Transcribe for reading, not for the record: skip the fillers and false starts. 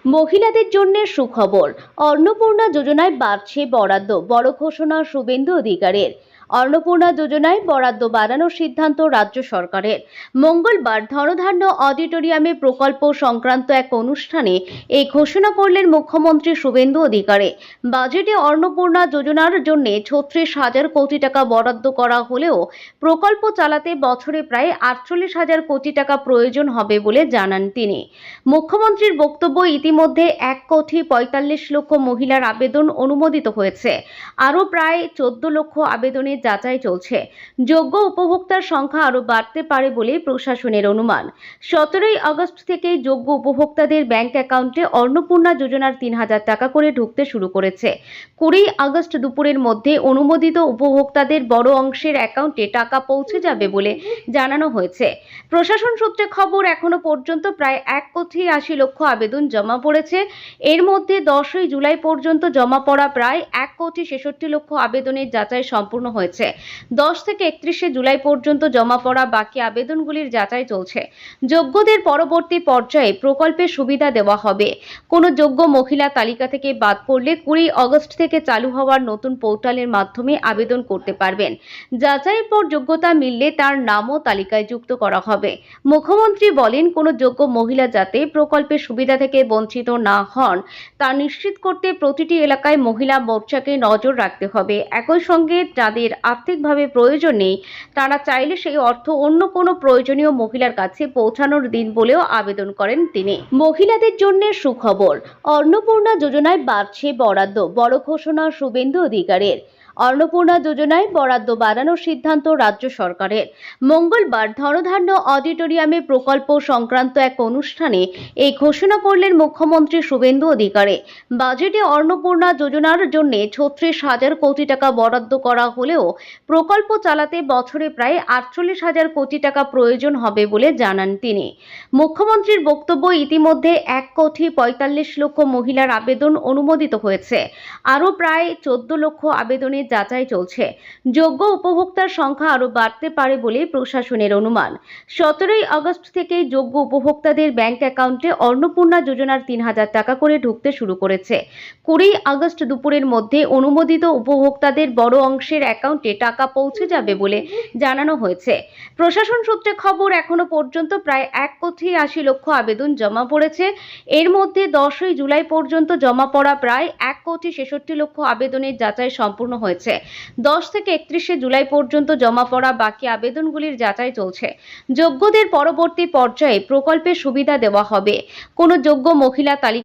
মহিলাদের জন্য সুখবর। অন্নপূর্ণা যোজনায় বাড়ছে বরাদ্দ, বড় ঘোষণা শুভেন্দু অধিকারীর। অন্নপূর্ণা যোজনায় বরাদ্দ বাড়ানোর সিদ্ধান্ত রাজ্য সরকারের। মঙ্গলবার ধনধান্য অডিটোরিয়ামে প্রকল্প সংক্রান্ত এক অনুষ্ঠানে এই ঘোষণা করলেন মুখ্যমন্ত্রী শুভেন্দু অধিকারী। বাজেটে অন্নপূর্ণা যোজনার জন্য ৩৬,০০০ কোটি টাকা বরাদ্দ করা হলেও প্রকল্প চালাতে বছরে প্রায় ৪৮,০০০ কোটি টাকা প্রয়োজন হবে বলে জানান তিনি। মুখ্যমন্ত্রীর বক্তব্য, ইতিমধ্যে ১,৪৫,০০,০০০ মহিলার আবেদন অনুমোদিত হয়েছে। আরও প্রায় ১৪ লক্ষ আবেদনের যাচাই চলছে। যোগ্য উপভোক্তার সংখ্যা আরও বাড়তে পারে বলে প্রশাসনের অনুমান। ১৭ই আগস্ট থেকে যোগ্য উপভোক্তাদের ব্যাংক অ্যাকাউন্টে অন্নপূর্ণা যোজনার ৩,০০০ টাকা করে ঢুকতে শুরু করেছে। ২০ আগস্ট দুপুরের মধ্যে অনুমোদিত উপভোক্তাদের বড় অংশের অ্যাকাউন্টে টাকা পৌঁছে যাবে বলে জানানো হয়েছে। প্রশাসন সূত্রে খবর, এখনো পর্যন্ত প্রায় ১,৮০,০০,০০০ আবেদন জমা পড়েছে। এর মধ্যে ১০ই জুলাই পর্যন্ত জমা পড়া প্রায় ১,৬৬,০০,০০০ আবেদনের যাচাই সম্পূর্ণ হয়েছে। ১০ থেকে ৩১শে জুলাই পর্যন্ত জমা পড়া বাকি আবেদনগুলির যাচাই চলছে। যোগ্যদের পরবর্তী পর্যায়ে প্রকল্পের সুবিধা দেওয়া হবে। কোনো যোগ্য মহিলা তালিকা থেকে বাদ পড়লে ২০ আগস্ট থেকে চালু হওয়ার নতুন পোর্টালের মাধ্যমে আবেদন করতে পারবেন। যাচাইয়ের পর যোগ্যতা মিললে তার নামও তালিকায় যুক্ত করা হবে। মুখ্যমন্ত্রী বলেন, কোনো যোগ্য মহিলা যাতে প্রকল্পের সুবিধা থেকে বঞ্চিত না হন তা নিশ্চিত করতে প্রতিটি এলাকায় মহিলা মোর্চাকে নজর রাখতে হবে। একই সঙ্গে যাদের আর্থিকভাবে প্রয়োজন নেই তারা চাইলে সেই অর্থ অন্য কোনো প্রয়োজনীয় মহিলার কাছে পৌঁছানোর দিন বলেও আবেদন করেন তিনি। মহিলাদের জন্য সুখবর। অন্নপূর্ণা যোজনায় বাড়ছে বরাদ্দ, বড় ঘোষণা শুভেন্দু অধিকারীর। অন্নপূর্ণা যোজনায় বরাদ্দ বাড়ানোর সিদ্ধান্ত রাজ্য সরকারের। মঙ্গলবার ধনধান্য অডিটোরিয়ামে প্রকল্প সংক্রান্ত এক অনুষ্ঠানে এই ঘোষণা করলেন মুখ্যমন্ত্রী শুভেন্দু অধিকারী। বাজেটে অন্নপূর্ণা যোজনার জন্য ৩৬,০০০ কোটি টাকা বরাদ্দ করা হলেও প্রকল্প চালাতে বছরে প্রায় ৪৮,০০০ কোটি টাকা প্রয়োজন হবে বলে জানান তিনি। মুখ্যমন্ত্রীর বক্তব্য, ইতিমধ্যে ১,৪৫,০০,০০০ মহিলার আবেদন অনুমোদিত হয়েছে। আরও প্রায় ১৪ লক্ষ আবেদনের যাচাই চলছে। যোগ্য উপভোক্তার সংখ্যা আরও বাড়তে পারে বলে প্রশাসনের অনুমান। ১৭ই আগস্ট থেকে যোগ্য উপভোক্তাদের ব্যাংক অ্যাকাউন্টে অন্নপূর্ণা যোজনার ৩,০০০ টাকা করে ঢুকতে শুরু করেছে। ২০ আগস্ট দুপুরের মধ্যে অনুমোদিত উপভোক্তাদের বড় অংশের অ্যাকাউন্টে টাকা পৌঁছে যাবে বলে জানানো হয়েছে। প্রশাসন সূত্রে খবর, এখনো পর্যন্ত প্রায় ১,৮০,০০,০০০ আবেদন জমা পড়েছে। এর মধ্যে ১০ই জুলাই পর্যন্ত জমা পড়া প্রায় ১,৬৬,০০,০০০ আবেদনের যাচাই সম্পূর্ণ হয়েছে। ১০ থেকে ৩১শে জুলাই পর্যন্ত জমা পড়া বাকি আবেদনগুলির যাচাই চলছে। যোগ্যদের পরবর্তী পর্যায়ে প্রকল্পের সুবিধা দেওয়া হবে। কোনো যোগ্য মহিলা তালিকা